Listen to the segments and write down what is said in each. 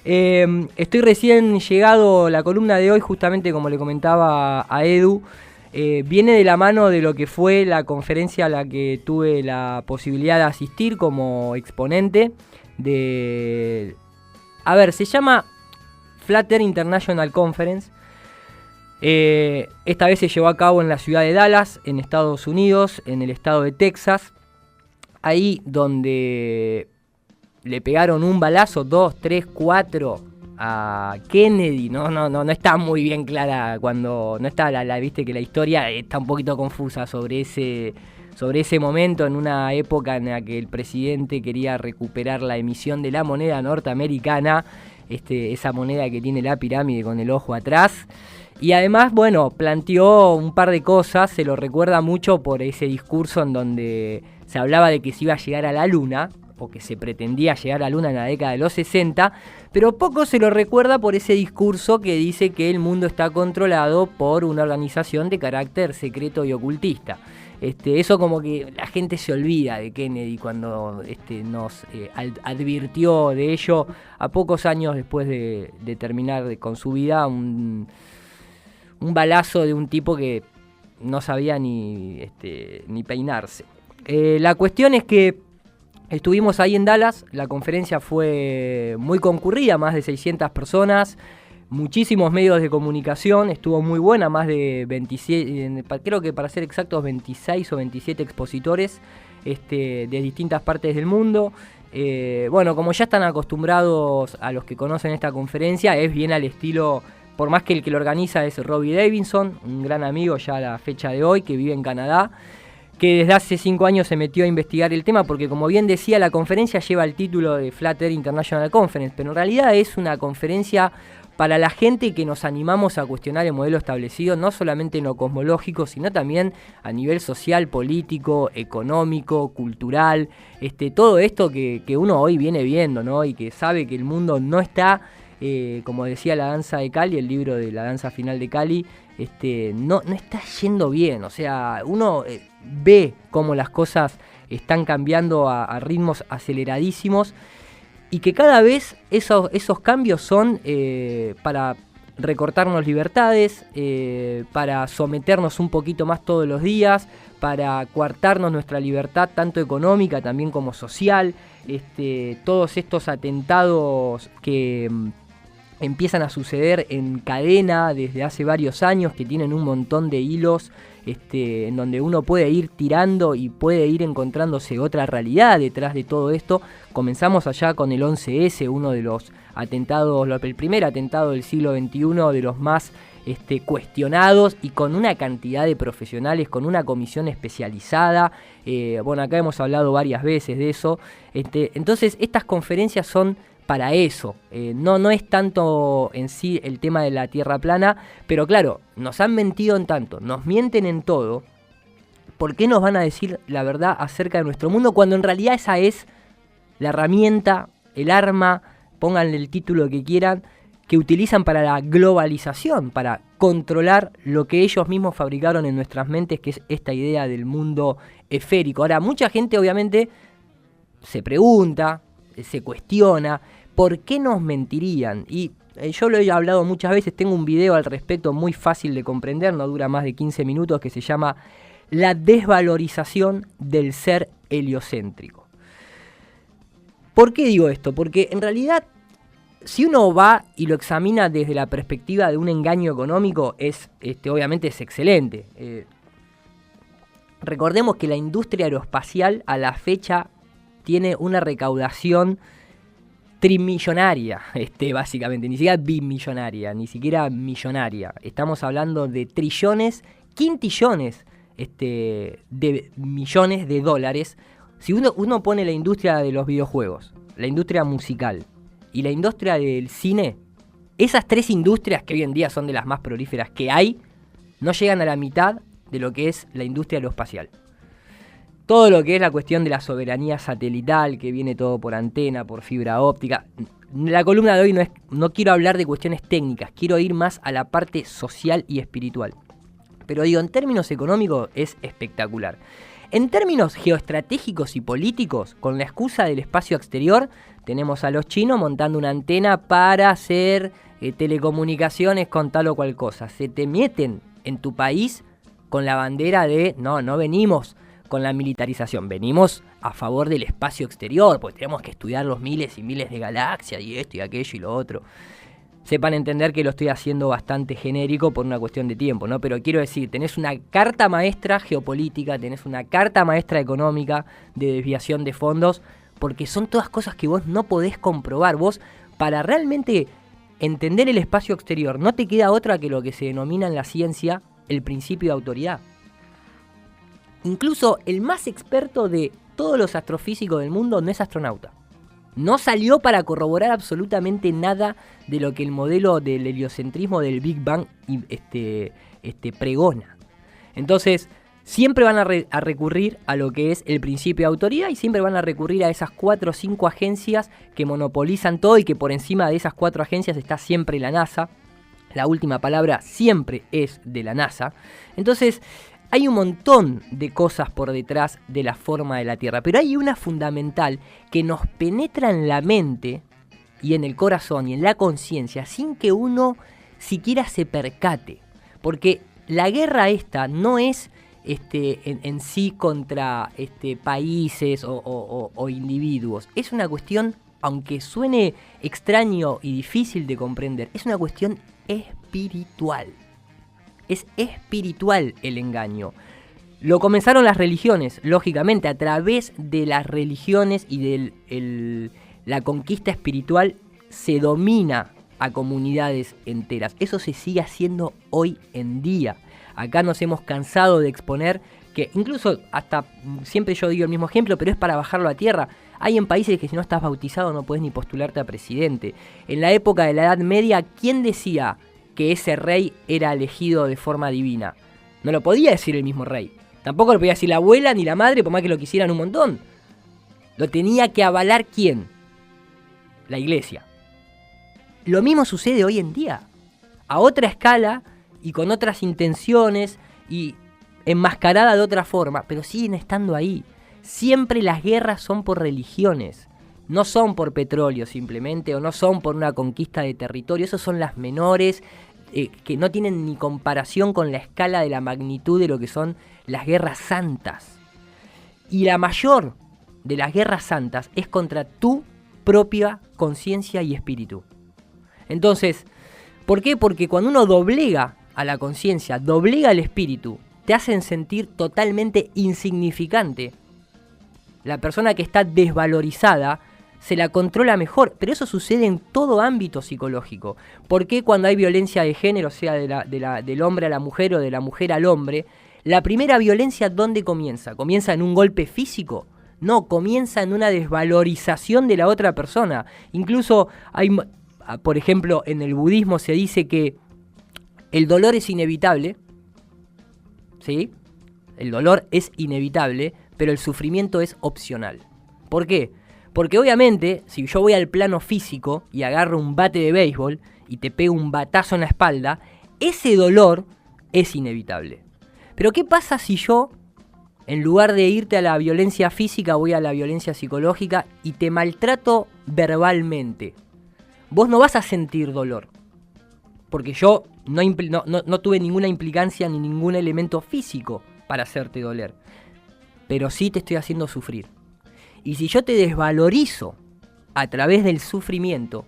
Estoy recién llegado, la columna de hoy, justamente como le comentaba a Edu, viene de la mano de lo que fue la conferencia a la que tuve la posibilidad de asistir como exponente de... A ver, se llama Flutter International Conference. Esta vez se llevó a cabo en la ciudad de Dallas, en Estados Unidos, en el estado de Texas. Ahí donde le pegaron un balazo, 2, 3, 4 a Kennedy. No está muy bien clara cuando no está viste que la historia está un poquito confusa sobre ese momento, en una época en la que el presidente quería recuperar la emisión de la moneda norteamericana, esa moneda que tiene la pirámide con el ojo atrás. Y además, bueno, planteó un par de cosas, se lo recuerda mucho por ese discurso en donde se hablaba de que se iba a llegar a la luna, o que se pretendía llegar a la luna en la década de los 60, pero poco se lo recuerda por ese discurso que dice que el mundo está controlado por una organización de carácter secreto y ocultista. Eso como que la gente se olvida de Kennedy cuando nos advirtió de ello a pocos años después de terminar con su vida, un balazo de un tipo que no sabía ni peinarse. La cuestión es que estuvimos ahí en Dallas, la conferencia fue muy concurrida, más de 600 personas, muchísimos medios de comunicación, estuvo muy buena, más de 27, creo que para ser exactos 26 o 27 expositores de distintas partes del mundo. Bueno, como ya están acostumbrados a los que conocen esta conferencia, es bien al estilo, por más que el que lo organiza es Robbie Davidson, un gran amigo ya a la fecha de hoy, que vive en Canadá, que desde hace 5 años se metió a investigar el tema, porque como bien decía, la conferencia lleva el título de Flutter International Conference, pero en realidad es una conferencia para la gente que nos animamos a cuestionar el modelo establecido, no solamente en lo cosmológico, sino también a nivel social, político, económico, cultural, todo esto que uno hoy viene viendo, ¿no? Y que sabe que el mundo no está, como decía La Danza de Kali, el libro de La Danza Final de Kali, no está yendo bien. O sea, uno ve cómo las cosas están cambiando a ritmos aceleradísimos, y que cada vez esos cambios son para recortarnos libertades, para someternos un poquito más todos los días, para coartarnos nuestra libertad tanto económica también como social. Todos estos atentados que empiezan a suceder en cadena desde hace varios años, que tienen un montón de hilos en donde uno puede ir tirando y puede ir encontrándose otra realidad detrás de todo esto. Comenzamos allá con el 11S, uno de los atentados, el primer atentado del siglo XXI, de los más cuestionados, y con una cantidad de profesionales, con una comisión especializada. Bueno, acá hemos hablado varias veces de eso. Entonces, estas conferencias son para eso. No es tanto en sí el tema de la tierra plana, pero claro, nos han mentido en tanto, nos mienten en todo. ¿Por qué nos van a decir la verdad acerca de nuestro mundo cuando en realidad esa es la herramienta, el arma, pónganle el título que quieran, que utilizan para la globalización, para controlar lo que ellos mismos fabricaron en nuestras mentes, que es esta idea del mundo esférico? Ahora, mucha gente obviamente se pregunta, se cuestiona, ¿por qué nos mentirían? Y yo lo he hablado muchas veces, tengo un video al respecto muy fácil de comprender, no dura más de 15 minutos, que se llama La desvalorización del ser heliocéntrico. ¿Por qué digo esto? Porque en realidad, si uno va y lo examina desde la perspectiva de un engaño económico, obviamente es excelente. Recordemos que la industria aeroespacial a la fecha tiene una recaudación trimillonaria, básicamente, ni siquiera bimillonaria, ni siquiera millonaria. Estamos hablando de trillones, quintillones de millones de dólares. Si uno pone la industria de los videojuegos, la industria musical y la industria del cine, esas tres industrias, que hoy en día son de las más prolíferas que hay, no llegan a la mitad de lo que es la industria aeroespacial. Todo lo que es la cuestión de la soberanía satelital, que viene todo por antena, por fibra óptica. La columna de hoy no quiero hablar de cuestiones técnicas, quiero ir más a la parte social y espiritual. Pero digo, en términos económicos es espectacular. En términos geoestratégicos y políticos, con la excusa del espacio exterior, tenemos a los chinos montando una antena para hacer telecomunicaciones con tal o cual cosa. Se te meten en tu país con la bandera de no venimos con la militarización, venimos a favor del espacio exterior, porque tenemos que estudiar los miles y miles de galaxias y esto y aquello y lo otro. Sepan entender que lo estoy haciendo bastante genérico por una cuestión de tiempo, ¿no? Pero quiero decir, tenés una carta maestra geopolítica, tenés una carta maestra económica de desviación de fondos, porque son todas cosas que vos no podés comprobar. Vos, para realmente entender el espacio exterior, no te queda otra que lo que se denomina en la ciencia el principio de autoridad. Incluso el más experto de todos los astrofísicos del mundo no es astronauta. No salió para corroborar absolutamente nada de lo que el modelo del heliocentrismo del Big Bang pregona. Entonces, siempre van a recurrir a lo que es el principio de autoridad y siempre van a recurrir a esas 4 o 5 agencias que monopolizan todo y que por encima de esas 4 agencias está siempre la NASA. La última palabra siempre es de la NASA. Entonces, hay un montón de cosas por detrás de la forma de la Tierra, pero hay una fundamental que nos penetra en la mente y en el corazón y en la conciencia sin que uno siquiera se percate. Porque la guerra esta no es en sí contra países o individuos. Es una cuestión, aunque suene extraño y difícil de comprender, es una cuestión espiritual. Es espiritual el engaño. Lo comenzaron las religiones, lógicamente, a través de las religiones y de la conquista espiritual se domina a comunidades enteras. Eso se sigue haciendo hoy en día. Acá nos hemos cansado de exponer que, incluso hasta, siempre yo digo el mismo ejemplo, pero es para bajarlo a tierra. Hay en países que si no estás bautizado no puedes ni postularte a presidente. En la época de la Edad Media, ¿quién decía que ese rey era elegido de forma divina? No lo podía decir el mismo rey. Tampoco lo podía decir la abuela ni la madre, por más que lo quisieran un montón. Lo tenía que avalar ¿quién? La iglesia. Lo mismo sucede hoy en día. A otra escala y con otras intenciones y enmascarada de otra forma, pero siguen estando ahí. Siempre las guerras son por religiones. No son por petróleo simplemente, o no son por una conquista de territorio. Esas son las menores, que no tienen ni comparación con la escala de la magnitud de lo que son las guerras santas. Y la mayor de las guerras santas es contra tu propia conciencia y espíritu. Entonces, ¿por qué? Porque cuando uno doblega a la conciencia, doblega al espíritu, te hacen sentir totalmente insignificante. La persona que está desvalorizada se la controla mejor, pero eso sucede en todo ámbito psicológico. ¿Por qué cuando hay violencia de género, sea del hombre a la mujer o de la mujer al hombre, la primera violencia ¿dónde comienza? ¿Comienza en un golpe físico? No, comienza en una desvalorización de la otra persona. Incluso hay, por ejemplo, en el budismo se dice que el dolor es inevitable, ¿sí? El dolor es inevitable, pero el sufrimiento es opcional. ¿Por qué? Porque obviamente, si yo voy al plano físico y agarro un bate de béisbol y te pego un batazo en la espalda, ese dolor es inevitable. Pero ¿qué pasa si yo, en lugar de irte a la violencia física, voy a la violencia psicológica y te maltrato verbalmente? Vos no vas a sentir dolor, porque yo no tuve ninguna implicancia ni ningún elemento físico para hacerte doler. Pero sí te estoy haciendo sufrir. Y si yo te desvalorizo a través del sufrimiento,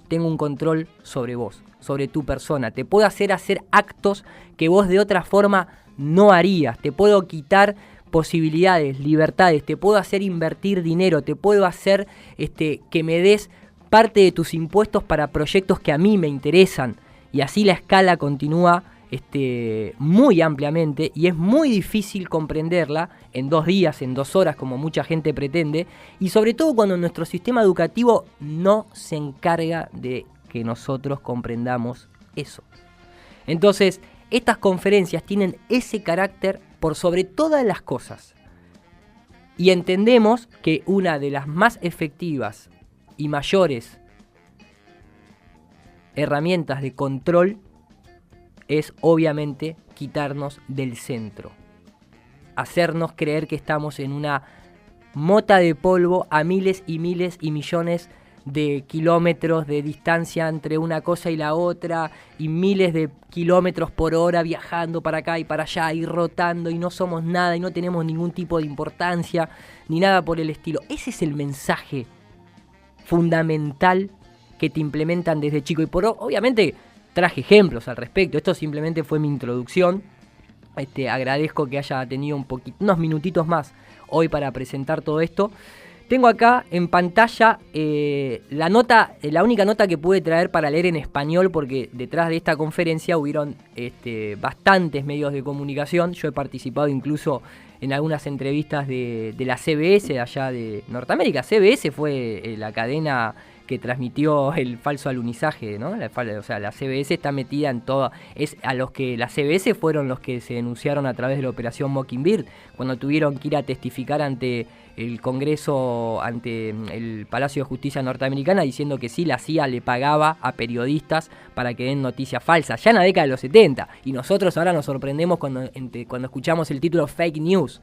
tengo un control sobre vos, sobre tu persona. Te puedo hacer actos que vos de otra forma no harías. Te puedo quitar posibilidades, libertades. Te puedo hacer invertir dinero. Te puedo hacer que me des parte de tus impuestos para proyectos que a mí me interesan. Y así la escala continúa muy ampliamente, y es muy difícil comprenderla en 2 días, en 2 horas, como mucha gente pretende, y sobre todo cuando nuestro sistema educativo no se encarga de que nosotros comprendamos eso. Entonces, estas conferencias tienen ese carácter por sobre todas las cosas, y entendemos que una de las más efectivas y mayores herramientas de control es obviamente quitarnos del centro. hacernos creer que estamos en una mota de polvo a miles y miles y millones de kilómetros de distancia entre una cosa y la otra, y miles de kilómetros por hora viajando para acá y para allá y rotando, y no somos nada y no tenemos ningún tipo de importancia ni nada por el estilo. Ese es el mensaje fundamental que te implementan desde chico, y obviamente traje ejemplos al respecto. Esto simplemente fue mi introducción. Agradezco que haya tenido unos minutitos más hoy para presentar todo esto. Tengo acá en pantalla la única nota que pude traer para leer en español, porque detrás de esta conferencia hubieron bastantes medios de comunicación. Yo he participado incluso en algunas entrevistas de la CBS de allá de Norteamérica. CBS fue la cadena que transmitió el falso alunizaje, ¿no? O sea, la CBS está metida en todo. La CBS fueron los que se denunciaron a través de la operación Mockingbird, cuando tuvieron que ir a testificar ante el Congreso, ante el Palacio de Justicia norteamericana, diciendo que sí, la CIA le pagaba a periodistas para que den noticias falsas, ya en la década de los 70. Y nosotros ahora nos sorprendemos cuando escuchamos el título fake news.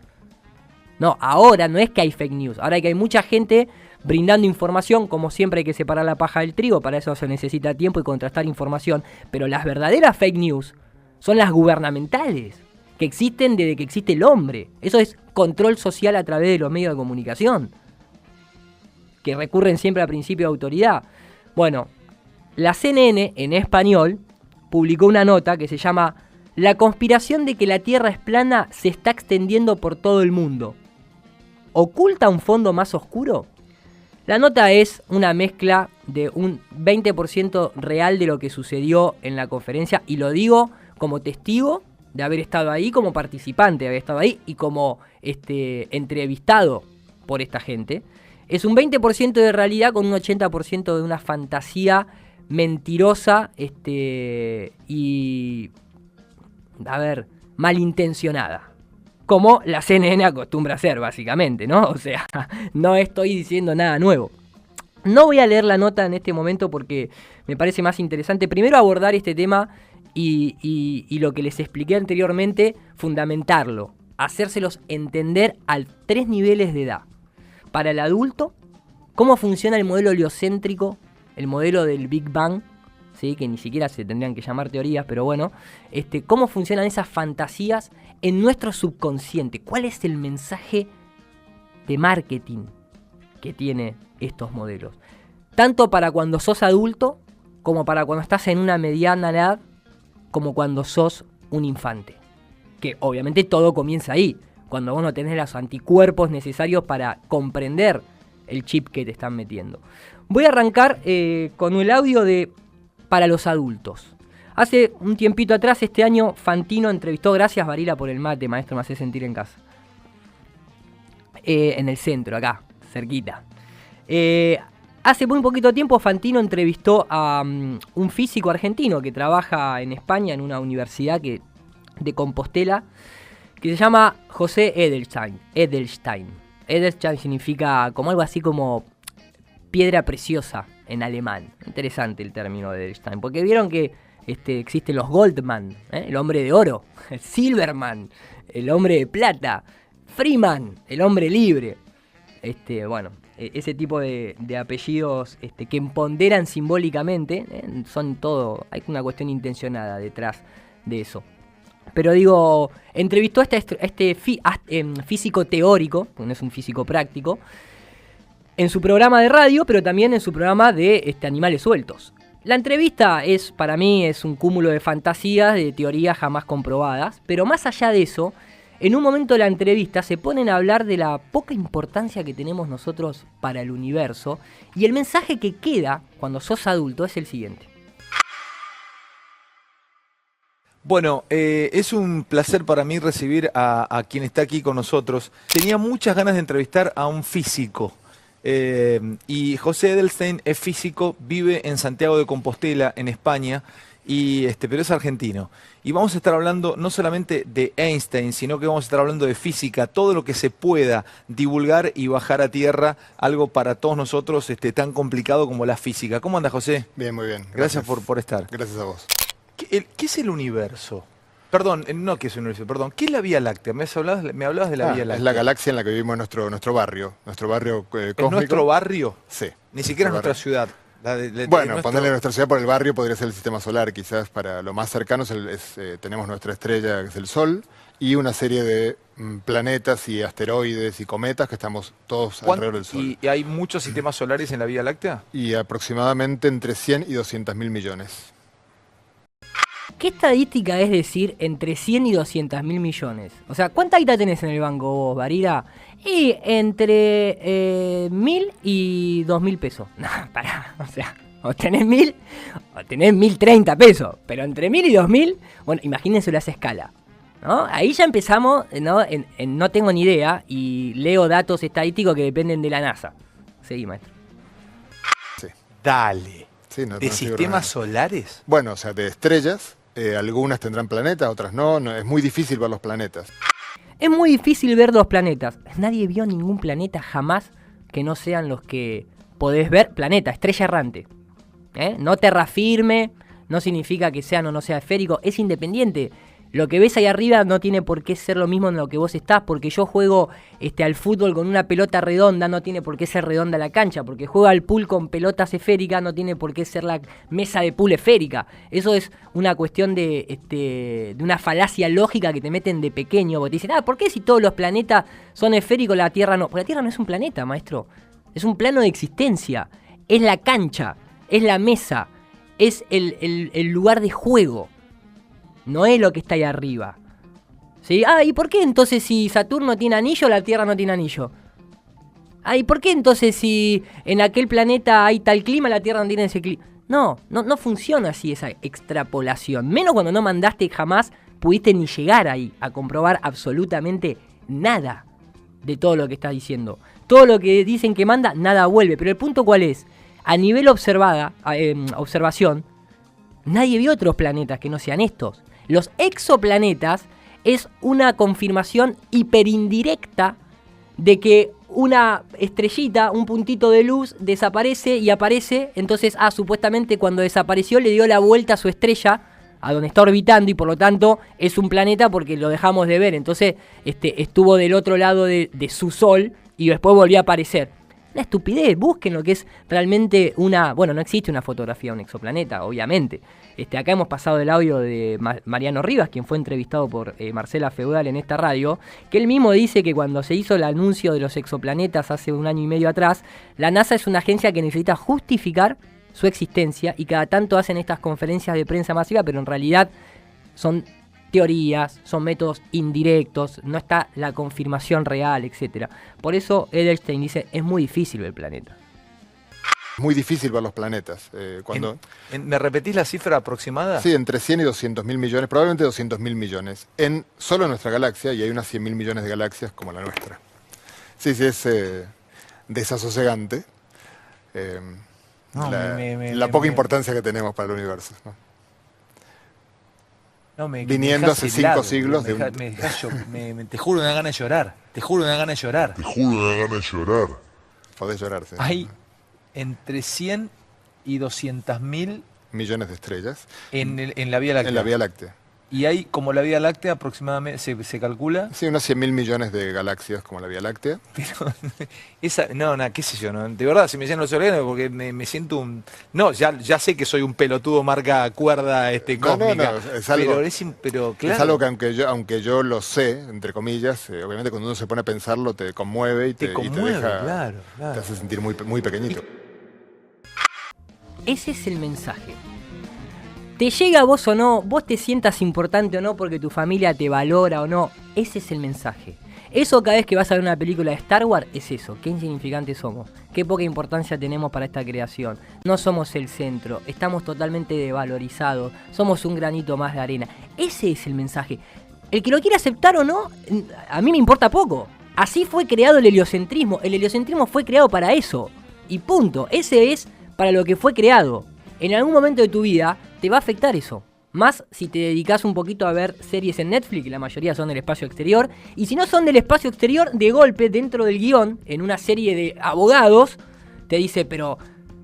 No, ahora no es que hay fake news, ahora que hay mucha gente brindando información. Como siempre, hay que separar la paja del trigo, para eso se necesita tiempo y contrastar información. Pero las verdaderas fake news son las gubernamentales, que existen desde que existe el hombre. Eso es control social a través de los medios de comunicación, que recurren siempre al principio de autoridad. Bueno, la CNN en español publicó una nota que se llama "La conspiración de que la Tierra es plana se está extendiendo por todo el mundo. ¿Oculta un fondo más oscuro?". La nota es una mezcla de un 20% real de lo que sucedió en la conferencia, y lo digo como testigo de haber estado ahí, como participante de haber estado ahí y como entrevistado por esta gente. Es un 20% de realidad con un 80% de una fantasía mentirosa y, malintencionada, como la CNN acostumbra hacer, básicamente, ¿no? O sea, no estoy diciendo nada nuevo. No voy a leer la nota en este momento porque me parece más interesante primero abordar este tema y lo que les expliqué anteriormente, fundamentarlo, hacérselos entender a 3 niveles de edad. Para el adulto, cómo funciona el modelo heliocéntrico, el modelo del Big Bang, ¿sí? Que ni siquiera se tendrían que llamar teorías, pero bueno, cómo funcionan esas fantasías en nuestro subconsciente. ¿Cuál es el mensaje de marketing que tiene estos modelos? Tanto para cuando sos adulto, como para cuando estás en una mediana edad, como cuando sos un infante. Que obviamente todo comienza ahí, cuando vos no tenés los anticuerpos necesarios para comprender el chip que te están metiendo. Voy a arrancar con el audio para los adultos. Hace un tiempito atrás, este año, Fantino entrevistó, gracias Varila por el mate, maestro, me hace sentir en casa. En el centro, acá, cerquita. Hace muy poquito tiempo Fantino entrevistó a un físico argentino que trabaja en España en una universidad de Compostela, que se llama José Edelstein. Edelstein significa como algo así como piedra preciosa en alemán. Interesante el término de Edelstein, porque vieron que existen los Goldman, el hombre de oro, el Silverman, el hombre de plata, Freeman, el hombre libre. Ese tipo de apellidos que empoderan simbólicamente, son todo, hay una cuestión intencionada detrás de eso. Pero digo, entrevistó a este físico teórico, no es un físico práctico, en su programa de radio, pero también en su programa de Animales Sueltos. La entrevista para mí es un cúmulo de fantasías, de teorías jamás comprobadas, pero más allá de eso, en un momento de la entrevista se ponen a hablar de la poca importancia que tenemos nosotros para el universo, y el mensaje que queda cuando sos adulto es el siguiente. Bueno, es un placer para mí recibir a quien está aquí con nosotros. Tenía muchas ganas de entrevistar a un físico. Y José Edelstein es físico, vive en Santiago de Compostela, en España, pero es argentino. Y vamos a estar hablando no solamente de Einstein, sino que vamos a estar hablando de física, todo lo que se pueda divulgar y bajar a tierra, algo para todos nosotros tan complicado como la física. ¿Cómo anda, José? Bien, muy bien. Gracias por estar. Gracias a vos. ¿Qué es el universo? Perdón, no que es un universo, perdón. ¿Qué es la Vía Láctea? Me hablabas de la Vía Láctea. Es la galaxia en la que vivimos nuestro barrio cósmico. ¿Es nuestro barrio? Sí. Ni siquiera es nuestra barrio. ciudad. Bueno, ponerle nuestra ciudad por el barrio podría ser el sistema solar, quizás para lo más cercano tenemos nuestra estrella, que es el Sol, y una serie de planetas y asteroides y cometas que estamos todos alrededor del Sol. ¿Y hay muchos sistemas solares en la Vía Láctea? Y aproximadamente entre 100 y 200.000 millones. ¿Qué estadística es decir entre 100 y 200.000 millones? O sea, ¿cuánta guita tenés en el banco vos, Barira? Y entre 1.000 y 2.000 pesos. No, pará, o sea, o tenés 1.000 o tenés 1.030 pesos. Pero entre 1.000 y 2.000, bueno, imagínense a esa escala, ¿no? Ahí ya empezamos, ¿no? En no tengo ni idea y leo datos estadísticos que dependen de la NASA. Seguí, maestro. Sí. Dale. Sí, ¿De sistemas solares? Bueno, o sea, de estrellas. Algunas tendrán planetas, otras no. Es muy difícil ver los planetas. Es muy difícil ver los planetas. Nadie vio ningún planeta jamás que no sean los que podés ver. Planeta, estrella errante. No terra firme, no significa que sean o no sea esférico, es independiente. Lo que ves ahí arriba no tiene por qué ser lo mismo en lo que vos estás, porque yo juego al fútbol con una pelota redonda, no tiene por qué ser redonda la cancha, porque juego al pool con pelotas esféricas, no tiene por qué ser la mesa de pool esférica. Eso es una cuestión de una falacia lógica que te meten de pequeño, porque te dicen, ¿por qué si todos los planetas son esféricos la Tierra no? Porque la Tierra no es un planeta, maestro, es un plano de existencia, es la cancha, es la mesa, es el lugar de juego. No es lo que está ahí arriba. ¿Sí? ¿Y por qué entonces si Saturno tiene anillo, la Tierra no tiene anillo? ¿Y por qué entonces si en aquel planeta hay tal clima, la Tierra no tiene ese clima? No funciona así esa extrapolación. Menos cuando no mandaste jamás, pudiste ni llegar ahí a comprobar absolutamente nada de todo lo que estás diciendo. Todo lo que dicen que manda, nada vuelve. Pero el punto ¿cuál es? A nivel observación, nadie vio otros planetas que no sean estos. Los exoplanetas es una confirmación hiperindirecta de que una estrellita, un puntito de luz, desaparece y aparece. Entonces, supuestamente cuando desapareció le dio la vuelta a su estrella, a donde está orbitando, y por lo tanto es un planeta porque lo dejamos de ver. Entonces, estuvo del otro lado de su Sol y después volvió a aparecer. Una estupidez, busquen lo que es realmente bueno, no existe una fotografía de un exoplaneta, obviamente. Acá hemos pasado el audio de Mariano Rivas, quien fue entrevistado por Marcela Feudal en esta radio, que él mismo dice que cuando se hizo el anuncio de los exoplanetas hace 1 año y medio atrás, la NASA es una agencia que necesita justificar su existencia y cada tanto hacen estas conferencias de prensa masiva, pero en realidad son teorías, son métodos indirectos, no está la confirmación real, etc. Por eso Edelstein dice, es muy difícil ver el planeta. Muy difícil ver los planetas. ¿Me repetís la cifra aproximada? Sí, entre 100 y 200.000 millones, probablemente 200.000 millones. Solo en nuestra galaxia, y hay unas 100.000 millones de galaxias como la nuestra. Sí, es desasosegante la poca importancia que tenemos para el universo, ¿no? Viniendo hace 5 siglos te juro, me da ganas de llorar. Te juro, me da ganas de llorar. Podés llorar, sí. Hay entre 100 y 200.000 millones de estrellas en la Vía Láctea. En la Vía Láctea. Y hay, como la Vía Láctea, aproximadamente, se calcula... Sí, unos 100.000 millones de galaxias como la Vía Láctea. Pero, qué sé yo, ¿no? De verdad, si me decían los orgánicos, porque me siento un... No, ya sé que soy un pelotudo marca cuerda cósmica. No, es algo, pero claro. Es algo que aunque yo lo sé, entre comillas, obviamente cuando uno se pone a pensarlo te conmueve y te deja... Claro. Te hace sentir muy, muy pequeñito. Ese es el mensaje. Te llega a vos o no, vos te sientas importante o no porque tu familia te valora o no, ese es el mensaje. Eso cada vez que vas a ver una película de Star Wars es eso, qué insignificantes somos, qué poca importancia tenemos para esta creación. No somos el centro, estamos totalmente devalorizados, somos un granito más de arena. Ese es el mensaje. El que lo quiera aceptar o no, a mí me importa poco. Así fue creado el heliocentrismo fue creado para eso. Y punto, ese es para lo que fue creado. En algún momento de tu vida te va a afectar eso. Más si te dedicas un poquito a ver series en Netflix, que la mayoría son del espacio exterior. Y si no son del espacio exterior, de golpe, dentro del guión, en una serie de abogados, te dice, pero,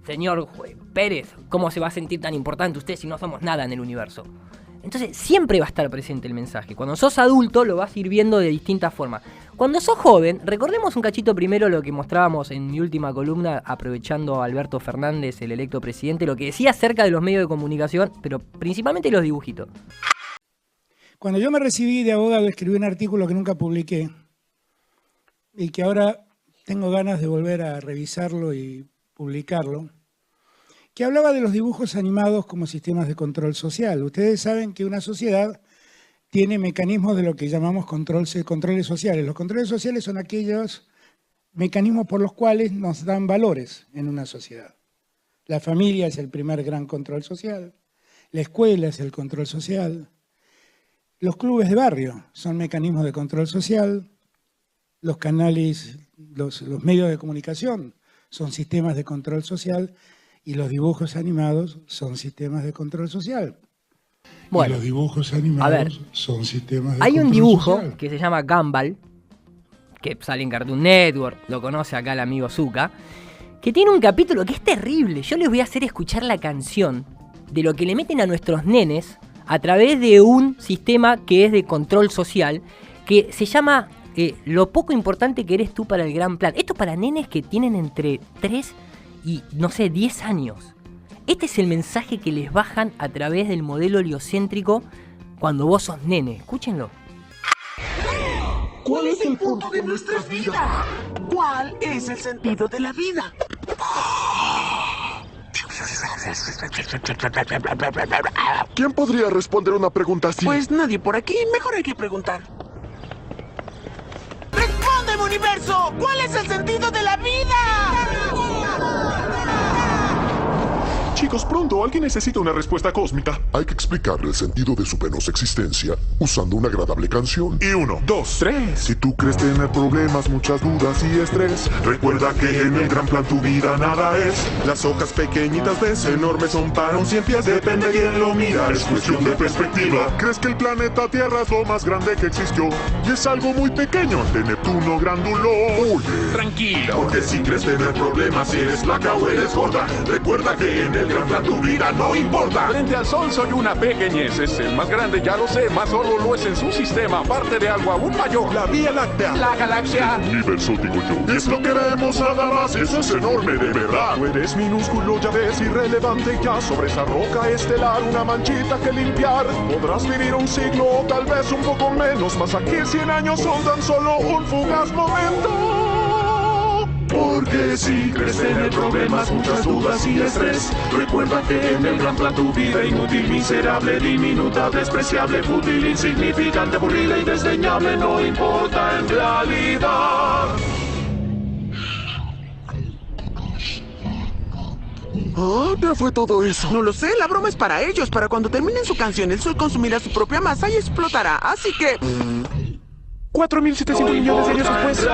señor Pérez, ¿cómo se va a sentir tan importante usted si no somos nada en el universo? Entonces siempre va a estar presente el mensaje. Cuando sos adulto lo vas a ir viendo de distintas formas. Cuando sos joven, recordemos un cachito primero lo que mostrábamos en mi última columna, aprovechando a Alberto Fernández, el electo presidente, lo que decía acerca de los medios de comunicación, pero principalmente los dibujitos. Cuando yo me recibí de abogado, escribí un artículo que nunca publiqué y que ahora tengo ganas de volver a revisarlo y publicarlo, que hablaba de los dibujos animados como sistemas de control social. Ustedes saben que una sociedad tiene mecanismos de lo que llamamos controles sociales. Los controles sociales son aquellos mecanismos por los cuales nos dan valores en una sociedad. La familia es el primer gran control social, la escuela es el control social, los clubes de barrio son mecanismos de control social, los canales, los medios de comunicación son sistemas de control social, y los dibujos animados son sistemas de control social. Bueno, y los dibujos animados, a ver, son sistemas de hay control un dibujo social. que se llama Gumball, que sale en Cartoon Network, lo conoce acá el amigo Zucca, que tiene un capítulo que es terrible. Yo les voy a hacer escuchar la canción de lo que le meten a nuestros nenes a través de un sistema que es de control social, que se llama Lo poco importante que eres tú para el gran plan. Esto es para nenes que tienen entre 3 y, no sé, 10 años. Este es el mensaje que les bajan a través del modelo heliocéntrico cuando vos sos nene. Escúchenlo. ¿Cuál es el punto de nuestras vidas? ¿Cuál es el sentido de la vida? ¿Quién podría responder una pregunta así? Pues nadie por aquí, mejor hay que preguntar. ¡Respóndeme, universo! ¿Cuál es el sentido de la vida? Chicos, pronto, alguien necesita una respuesta cósmica. Hay que explicarle el sentido de su penosa existencia usando una agradable canción. Y 1, 2, 3. Si tú crees tener problemas, muchas dudas y estrés, recuerda que en el gran plan tu vida nada es. Las hojas pequeñitas ves, enormes son para un 100 pies. Depende de quién lo mira, es cuestión de perspectiva. Crees que el planeta Tierra es lo más grande que existió y es algo muy pequeño ante Neptuno grándulo. Oye, Tranquilo. porque si crees tener problemas, si eres flaca o eres gorda, recuerda que en el gran plan tu vida no importa. Frente al Sol soy una pequeñez, es el más grande, ya lo sé, más solo lo es en su sistema, parte de algo aún mayor. La Vía Láctea, La galaxia. el universo digo yo, es lo que vemos nada más, eso es enorme de verdad. Tú eres minúsculo, ya ves, irrelevante ya, sobre esa roca estelar una manchita que limpiar. Podrás vivir un siglo o tal vez un poco menos, mas aquí 100 años son tan solo un fugaz momento. Porque si crees tener problemas, muchas dudas y estrés, recuerda que en el gran plan tu vida inútil, miserable, diminuta, despreciable, fútil, insignificante, aburrida y desdeñable no importa en realidad. ¿Qué fue todo eso? No lo sé, la broma es para ellos. Para cuando terminen su canción, el Sol consumirá su propia masa y explotará. Así que... 4.700 millones de años después.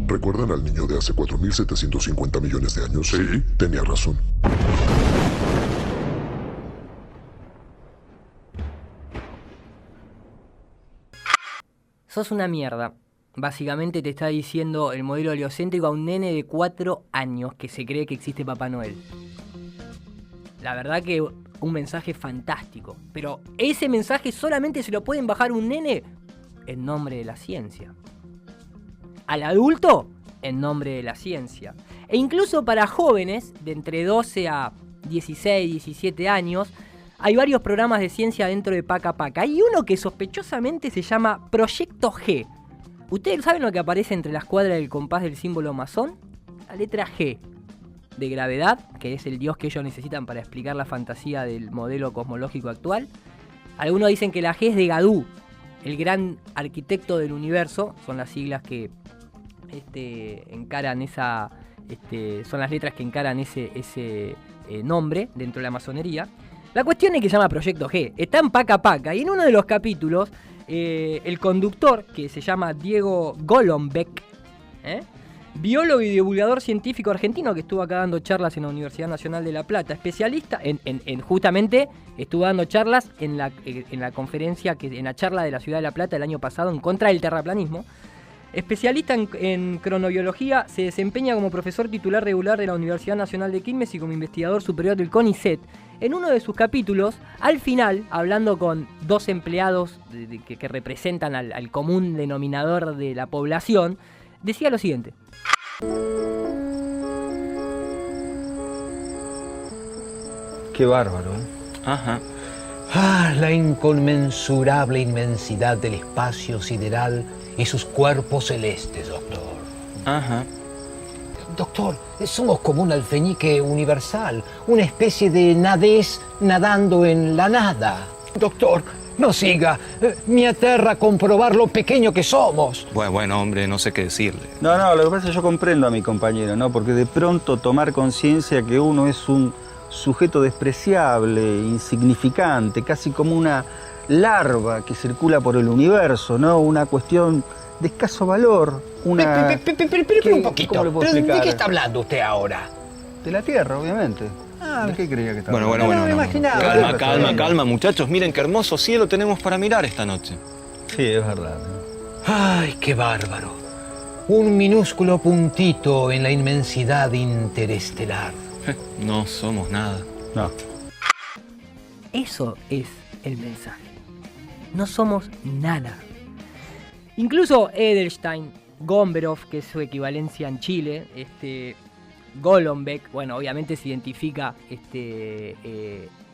¿Recuerdan al niño de hace 4.750 millones de años? Sí. Tenía razón. Sos una mierda. Básicamente te está diciendo el modelo heliocéntrico a un nene de 4 años que se cree que existe Papá Noel. La verdad que un mensaje fantástico. Pero ese mensaje solamente se lo pueden bajar un nene en nombre de la ciencia. Al adulto en nombre de la ciencia. E incluso para jóvenes de entre 12 a 16, 17 años, hay varios programas de ciencia dentro de Paca Paca. Hay uno que sospechosamente se llama Proyecto G. ¿Ustedes saben lo que aparece entre las cuadras del compás del símbolo masón? La letra G. De gravedad, que es el dios que ellos necesitan para explicar la fantasía del modelo cosmológico actual. Algunos dicen que la G es de Gadú, el gran arquitecto del universo. Son las siglas que encaran esa... son las letras que encaran ese nombre dentro de la masonería. La cuestión es que se llama Proyecto G. Está en Paca Paca y en uno de los capítulos el conductor, que se llama Diego Golombek, biólogo y divulgador científico argentino que estuvo acá dando charlas en la Universidad Nacional de La Plata, especialista en justamente estuvo dando charlas en la conferencia, en la charla de la Ciudad de La Plata el año pasado en contra del terraplanismo. Especialista en cronobiología, se desempeña como profesor titular regular de la Universidad Nacional de Quilmes y como investigador superior del CONICET. En uno de sus capítulos, al final, hablando con dos empleados que representan al común denominador de la población, decía lo siguiente. Qué bárbaro, ¿eh? Ajá. La inconmensurable inmensidad del espacio sideral y sus cuerpos celestes, doctor. Ajá. Doctor, somos como un alfeñique universal, una especie de nadez nadando en la nada. Doctor, no siga, me aterra comprobar lo pequeño que somos. Bueno, hombre, no sé qué decirle. No, lo que pasa es que yo comprendo a mi compañero, ¿no? Porque de pronto tomar conciencia que uno es un sujeto despreciable, insignificante, casi como una larva que circula por el universo, ¿no? Una cuestión de escaso valor, una... Pero un poquito, ¿cómo le puedo ¿de explicar? qué está hablando usted ahora? De la Tierra, obviamente. ¿De qué creía que estaba Bueno. me No. imaginaba. Calma, muchachos. Miren qué hermoso cielo tenemos para mirar esta noche. Sí, es verdad. ¡Ay, qué bárbaro! Un minúsculo puntito en la inmensidad interestelar. No somos nada. No. Eso es el mensaje. No somos nada. Incluso Edelstein, Gomberov, que es su equivalencia en Chile, Golombek, bueno, obviamente se identifica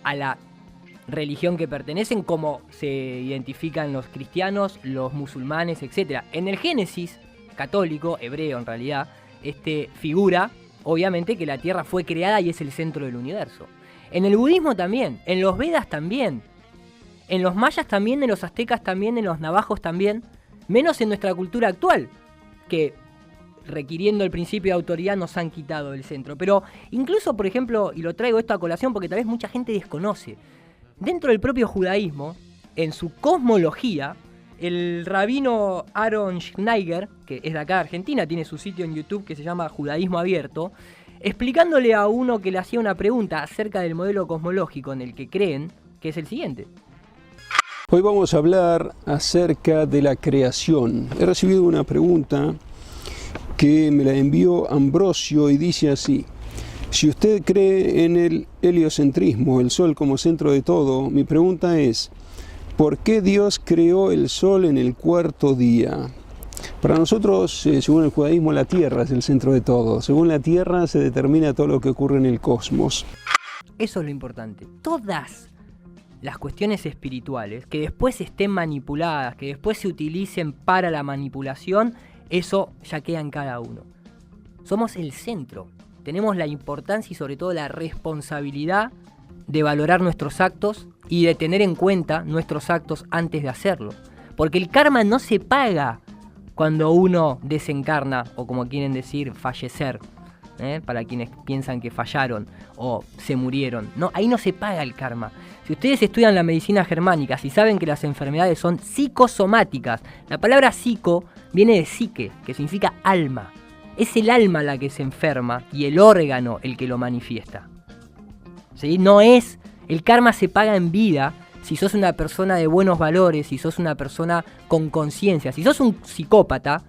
a la religión que pertenecen, como se identifican los cristianos, los musulmanes, etc. En el Génesis católico, hebreo en realidad, figura, obviamente, que la Tierra fue creada y es el centro del universo. En el budismo también, en los Vedas también, en los mayas también, en los aztecas también, en los navajos también, menos en nuestra cultura actual, que requiriendo el principio de autoridad nos han quitado el centro. Pero incluso, por ejemplo, y lo traigo esto a colación porque tal vez mucha gente desconoce, dentro del propio judaísmo, en su cosmología, el rabino Aaron Schneider, que es de acá de Argentina, tiene su sitio en YouTube que se llama Judaísmo Abierto, explicándole a uno que le hacía una pregunta acerca del modelo cosmológico en el que creen, que es el siguiente. Hoy vamos a hablar acerca de la creación. He recibido una pregunta que me la envió Ambrosio y dice así: si usted cree en el heliocentrismo, el Sol como centro de todo, mi pregunta es, ¿por qué Dios creó el Sol en el cuarto día? Para nosotros, según el judaísmo, la Tierra es el centro de todo. Según la Tierra se determina todo lo que ocurre en el cosmos. Eso es lo importante. Todas las cuestiones espirituales que después estén manipuladas, que después se utilicen para la manipulación, eso ya queda en cada uno. Somos el centro. Tenemos la importancia y sobre todo la responsabilidad de valorar nuestros actos y de tener en cuenta nuestros actos antes de hacerlo. Porque el karma no se paga cuando uno desencarna, o como quieren decir, fallecer, para quienes piensan que fallaron o se murieron. No, ahí no se paga el karma. Si ustedes estudian la medicina germánica, si saben que las enfermedades son psicosomáticas, la palabra psico viene de psique, que significa alma. Es el alma la que se enferma y el órgano el que lo manifiesta. ¿Sí? No es, el karma se paga en vida si sos una persona de buenos valores, si sos una persona con conciencia. Si sos un psicópata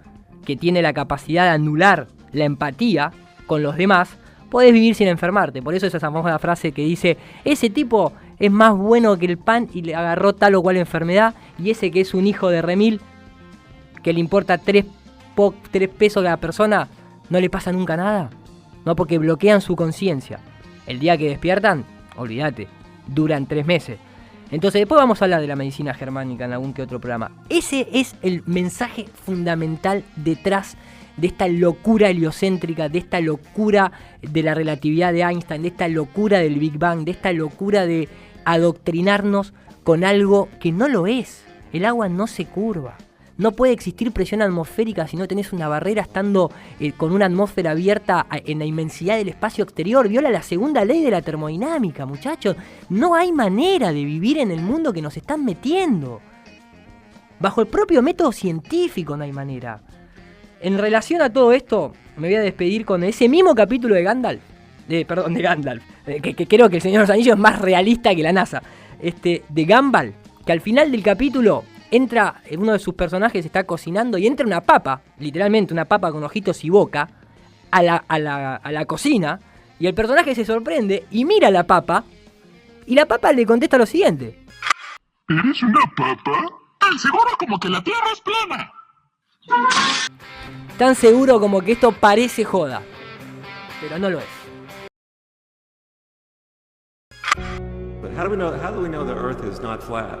que tiene la capacidad de anular la empatía con los demás, podés vivir sin enfermarte. Por eso esa famosa frase que dice, ese tipo es más bueno que el pan y le agarró tal o cual enfermedad, y ese que es un hijo de remil, que le importa 3 pesos de la persona, no le pasa nunca nada. No, porque bloquean su conciencia. El día que despiertan, olvídate, duran 3 meses. Entonces después vamos a hablar de la medicina germánica en algún que otro programa. Ese es el mensaje fundamental detrás de esta locura heliocéntrica, de esta locura de la relatividad de Einstein, de esta locura del Big Bang, de esta locura de adoctrinarnos con algo que no lo es. El agua no se curva. No puede existir presión atmosférica si no tenés una barrera estando con una atmósfera abierta en la inmensidad del espacio exterior. Viola la segunda ley de la termodinámica, muchachos. No hay manera de vivir en el mundo que nos están metiendo. Bajo el propio método científico no hay manera. En relación a todo esto, me voy a despedir con ese mismo capítulo de Gandalf. De Gandalf. Que creo que el Señor de los Anillos es más realista que la NASA. De Gumball, que al final del capítulo entra, uno de sus personajes está cocinando y entra una papa, literalmente una papa con ojitos y boca, a la cocina, y el personaje se sorprende y mira a la papa, y la papa le contesta lo siguiente. ¿Eres una papa? Tan seguro como que la Tierra es plana. Tan seguro como que esto parece joda, pero no lo es. But how do we know the Earth is not flat?